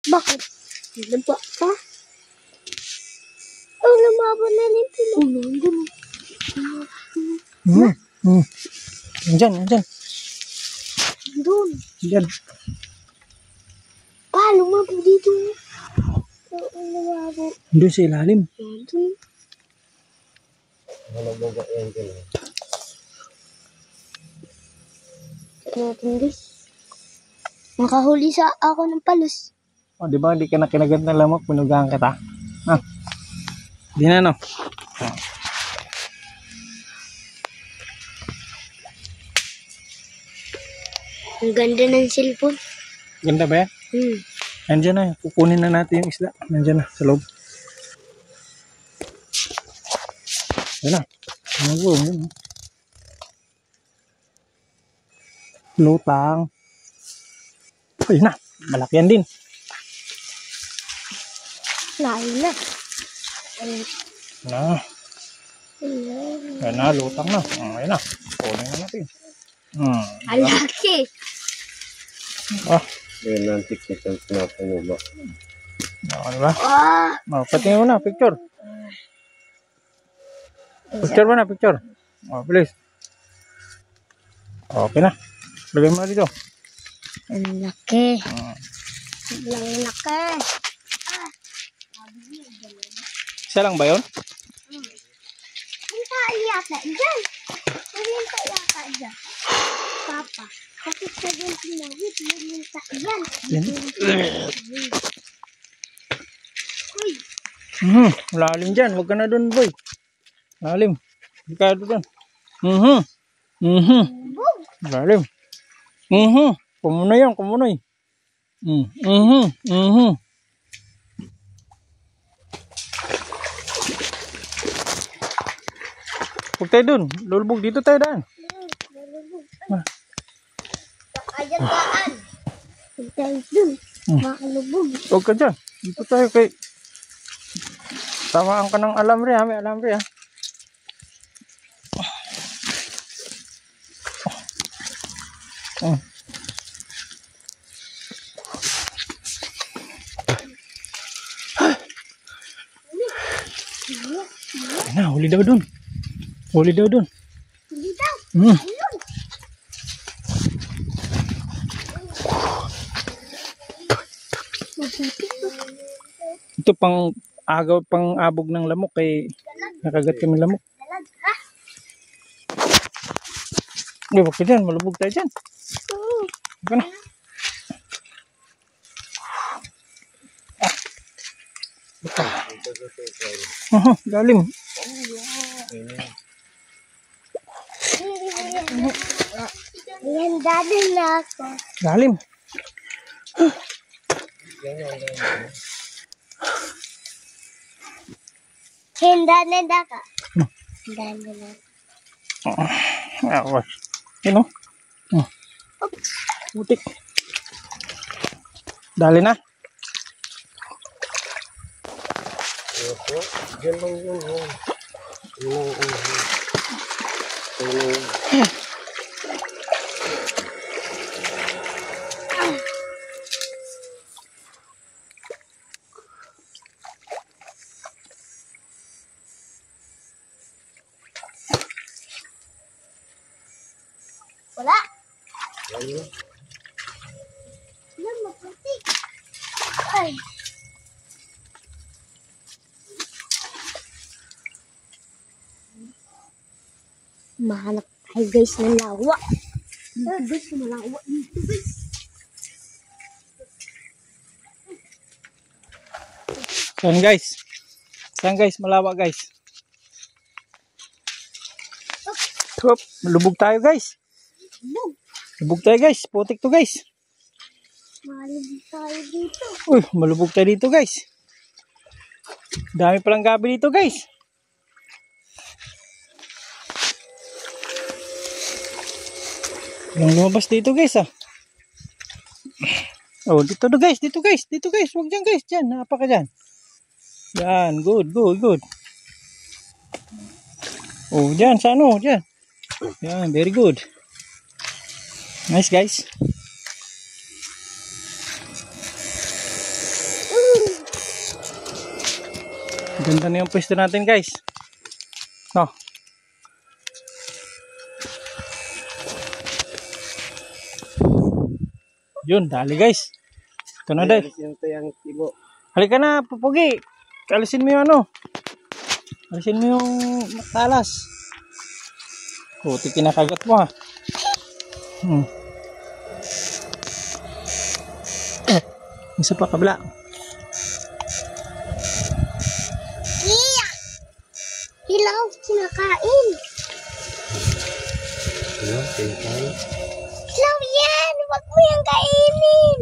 Bakit? Nagpa pa? Oh, lumabo na rin sila. Andyan, andyan. Doon. Andyan. Pa, lumabo dito. Oo, lumabo. Doon sa ilalim. Doon. Natin guys. Nakahuli sa ako ng palos. O, di ba? Di ka na kinagat ng lamok. Pinugahan kita. Ha? Di na, no? Ang ganda ng cellphone. Ganda ba yan? Nandiyan na. Kukunin na natin yung isda. Nandiyan na. Sa loob. Yan na. Lutang. Ayun na. Malaki yan din. Lain na. Na. Yan na. Lutang na. Ayun na. Kunin na natin. Ang laki. Ah. Yan ang tiktik ang pinapanguba. Ano ba? Ah! Patingin mo na. Picture. Picture mo na. Picture. Please. Okay na. Lagay mo na dito. Ang laki. Ang laki. Isa lang ba yun? Hinta yata dyan. Hinta yata dyan. Papa. Kapit ka dyan sinawit. Hinta dyan. Uy. Lalim dyan. Huwag ka na dun, boy. Lalim. Huwag ka dun. Lalim. Kumunoy yan. Kumunoy. Huwag tayo dun. Lulubog. Dito tayo daan. Ayan daan. Huwag tayo dun. Makalubog. Huwag ka dyan. Dito tayo kay... Tamaan ka ng alambre ha. May alambre ha. Na, huli daw dun. Huli daw dun. Hindi daw. Ayun. Ito pang agaw, pang abog ng lamok kay nakagat kami lamok. Dalag, ha? Hindi, wag ka dyan. Malubog tayo dyan. Huwag ka na. Galim. Ayan, dadal na ako. Galim. Handa na ka. Handa na. Awas. Yun o. Putik. Dali na. Diyan lang yun. Wala. Wala, maputi. Ay. Mahanap tayo guys ng lawa. Guys, malawa dito guys. Saan guys? Saan guys? Malawa guys. Hop, malubog tayo guys. Malubog tayo guys. Putik to guys. Malubog tayo dito. Uy, malubog tayo dito guys. Dami palang gabi dito guys. Walang lumabas dito guys ah. Oh, dito do guys, dito guys, dito guys. Huwag dyan guys, dyan. Napa ka dyan. Yan, good, good, good. Oh, dyan, sa ano, dyan. Yan, very good. Nice guys. Ganda na yung pwesto natin guys. No. Yun, dali guys. Ito na dahil. Yung tayang tibo. Halika na, Pupugi. Alisin mo yung ano. Alisin mo yung talas. Puti kinakagat mo ha. Isa pa kabla. Iya! Hilaw, kinakain. Ano? Tingkay? Hilaw yan! Huwag mo yung kainin.